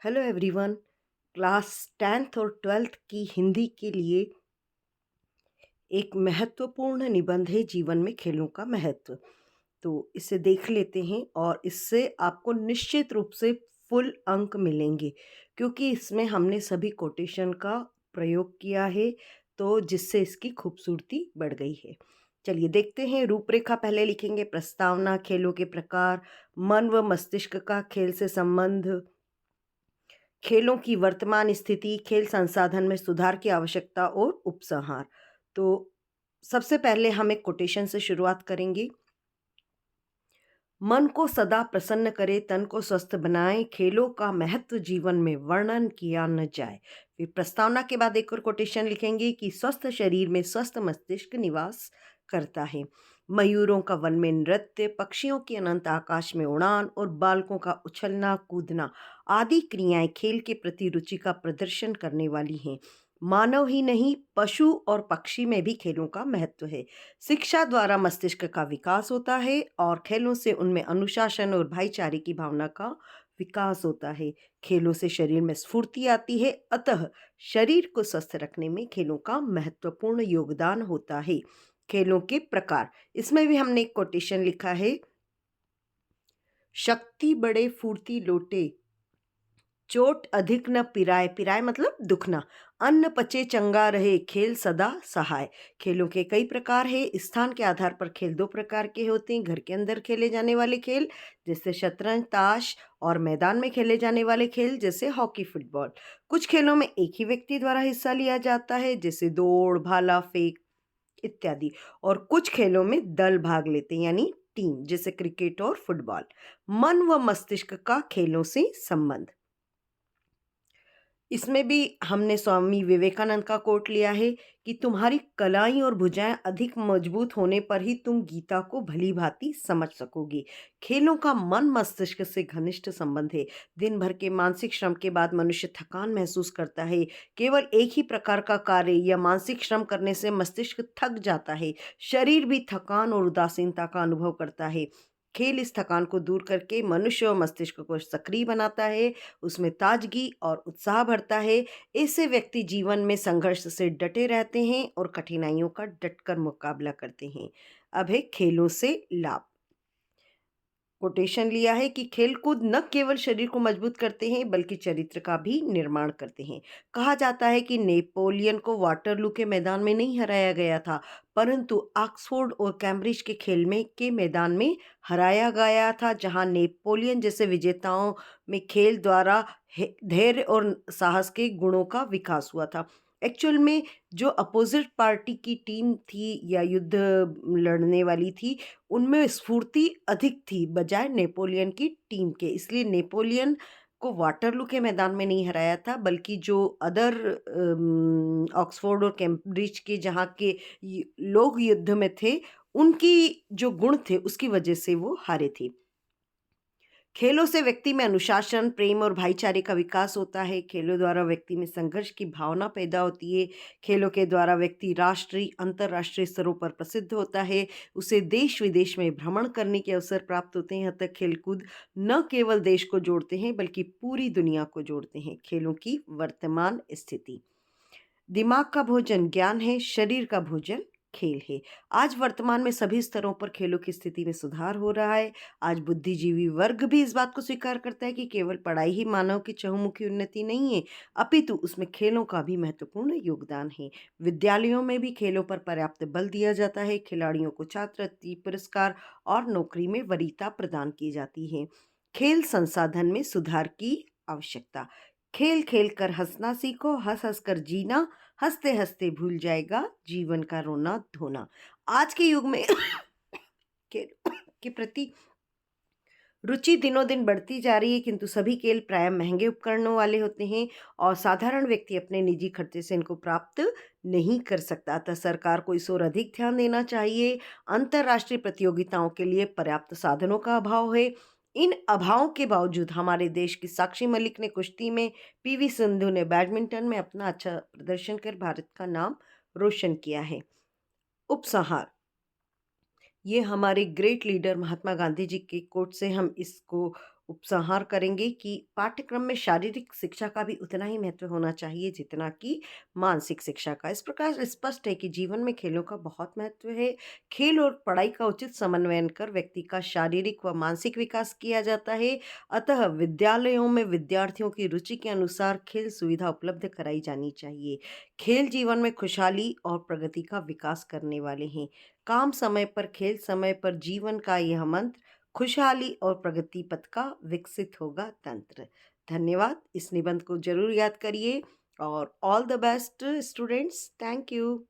Hello everyone. Class 10th और 12th की हिंदी के लिए एक महत्वपूर्ण निबंध है जीवन में खेलों का महत्व। तो इसे देख लेते हैं और इससे आपको निश्चित रूप से फुल अंक मिलेंगे, क्योंकि इसमें हमने सभी कोटेशन का प्रयोग किया है, तो जिससे इसकी खूबसूरती बढ़ गई है। चलिए देखते हैं। रूपरेखा पहले लिखेंगे। प्रस्तावना, खेलों के प्रकार, मन व मस्तिष्क का खेल से संबंध, खेलों की वर्तमान स्थिति, खेल संसाधन में सुधार की आवश्यकता और उपसंहार। तो सबसे पहले हम एक कोटेशन से शुरुआत करेंगे। मन को सदा प्रसन्न करे, तन को स्वस्थ बनाए, खेलों का महत्व जीवन में वर्णन किया न जाए। फिर प्रस्तावना के बाद एक और कोटेशन लिखेंगे कि स्वस्थ शरीर में स्वस्थ मस्तिष्क निवास करता है। मयूरों का वन में नृत्य, पक्षियों की अनंत आकाश में उड़ान और बालकों का उछलना कूदना आदि क्रियाएं खेल के प्रति रुचि का प्रदर्शन करने वाली हैं। मानव ही नहीं, पशु और पक्षी में भी खेलों का महत्व है। शिक्षा द्वारा मस्तिष्क का विकास होता है और खेलों से उनमें अनुशासन और भाईचारे की भावना का विकास होता है। खेलों से शरीर में स्फूर्ति आती है, अतः शरीर को स्वस्थ रखने में खेलों का महत्वपूर्ण योगदान होता है। खेलों के प्रकार, इसमें भी हमने एक कोटेशन लिखा है। शक्ति बड़े फुर्ती लोटे, चोट अधिक न पिराए, पिराए मतलब दुखना, अन्न पचे चंगा रहे, खेल सदा सहाय। खेलों के कई प्रकार है। स्थान के आधार पर खेल दो प्रकार के होते हैं। घर के अंदर खेले जाने वाले खेल जैसे शतरंज, ताश, और मैदान में खेले जाने वाले खेल जैसे हॉकी, फुटबॉल। कुछ खेलों में एक ही व्यक्ति द्वारा हिस्सा लिया जाता है, जैसे दौड़, भाला फेंक इत्यादि। और कुछ खेलों में दल भाग लेते हैं, यानी टीम, जैसे क्रिकेट और फुटबॉल। मन व मस्तिष्क का खेलों से संबंध, इसमें भी हमने स्वामी विवेकानंद का कोट लिया है कि तुम्हारी कलाई और भुजाएं अधिक मजबूत होने पर ही तुम गीता को भली भांति समझ सकोगी। खेलों का मन मस्तिष्क से घनिष्ठ संबंध है। दिन भर के मानसिक श्रम के बाद मनुष्य थकान महसूस करता है। केवल एक ही प्रकार का कार्य या मानसिक श्रम करने से मस्तिष्क थक जाता है। शरीर भी थकान और उदासीनता का अनुभव करता है। खेल इस थकान को दूर करके मनुष्य और मस्तिष्क को सक्रिय बनाता है, उसमें ताजगी और उत्साह भरता है। ऐसे व्यक्ति जीवन में संघर्ष से डटे रहते हैं और कठिनाइयों का डटकर मुकाबला करते हैं। अब है खेलों से लाभ। कोटेशन लिया है कि खेलकूद न केवल शरीर को मजबूत करते हैं बल्कि चरित्र का भी निर्माण करते हैं। कहा जाता है कि नेपोलियन को वाटरलू के मैदान में नहीं हराया गया था, परंतु ऑक्सफोर्ड और कैम्ब्रिज के खेल में के मैदान में हराया गया था, जहां नेपोलियन जैसे विजेताओं में खेल द्वारा धैर्य और साहस के गुणों का विकास हुआ था। एक्चुअल में जो अपोजिट पार्टी की टीम थी या युद्ध लड़ने वाली थी, उनमें स्फूर्ति अधिक थी बजाय नेपोलियन की टीम के। इसलिए नेपोलियन को वाटरलू के मैदान में नहीं हराया था, बल्कि जो अदर ऑक्सफोर्ड और कैम्ब्रिज के जहाँ के लोग युद्ध में थे, उनकी जो गुण थे उसकी वजह से वो हारे थे। खेलों से व्यक्ति में अनुशासन, प्रेम और भाईचारे का विकास होता है। खेलों द्वारा व्यक्ति में संघर्ष की भावना पैदा होती है। खेलों के द्वारा व्यक्ति राष्ट्रीय, अंतर्राष्ट्रीय स्तरों पर प्रसिद्ध होता है। उसे देश विदेश में भ्रमण करने के अवसर प्राप्त होते हैं। यहाँ तक खेलकूद न केवल देश को जोड़ते हैं बल्कि पूरी दुनिया को जोड़ते हैं। खेलों की वर्तमान स्थिति, दिमाग का भोजन ज्ञान है, शरीर का भोजन खेल है। आज वर्तमान में सभी स्तरों पर खेलों की स्थिति में सुधार हो रहा है। आज बुद्धिजीवी वर्ग भी इस बात को स्वीकार करता है कि केवल पढ़ाई ही मानव की चहुमुखी उन्नति नहीं है, अपितु उसमें खेलों का भी महत्वपूर्ण योगदान है। विद्यालयों में भी खेलों पर पर्याप्त बल दिया जाता है। खिलाड़ियों को छात्रवृत्ति, पुरस्कार और नौकरी में वरीयता प्रदान की जाती है। खेल संसाधन में सुधार की आवश्यकता, खेल खेल कर हंसना सीखो, हंस हंस कर जीना, हंसते हंसते भूल जाएगा जीवन का रोना धोना। आज के युग में खेल के प्रति रुचि दिनों दिन बढ़ती जा रही है, किंतु सभी खेल प्राय महंगे उपकरणों वाले होते हैं और साधारण व्यक्ति अपने निजी खर्चे से इनको प्राप्त नहीं कर सकता। अतः सरकार को इस ओर अधिक ध्यान देना चाहिए। अंतर्राष्ट्रीय प्रतियोगिताओं के लिए पर्याप्त साधनों का अभाव है। इन अभावों के बावजूद हमारे देश की साक्षी मलिक ने कुश्ती में, पीवी सिंधु ने बैडमिंटन में अपना अच्छा प्रदर्शन कर भारत का नाम रोशन किया है। उपसंहार, ये हमारे ग्रेट लीडर महात्मा गांधी जी के कोट से हम इसको उपसंहार करेंगे कि पाठ्यक्रम में शारीरिक शिक्षा का भी उतना ही महत्व होना चाहिए जितना कि मानसिक शिक्षा का। इस प्रकार स्पष्ट है कि जीवन में खेलों का बहुत महत्व है। खेल और पढ़ाई का उचित समन्वयन कर व्यक्ति का शारीरिक व मानसिक विकास किया जाता है। अतः विद्यालयों में विद्यार्थियों की रुचि के अनुसार खेल सुविधा उपलब्ध कराई जानी चाहिए। खेल जीवन में खुशहाली और प्रगति का विकास करने वाले हैं। काम समय पर, खेल समय पर, जीवन का यह मंत्र खुशहाली और प्रगति पथ का विकसित होगा तंत्र। धन्यवाद। इस निबंध को जरूर याद करिए और all the best students. Thank you.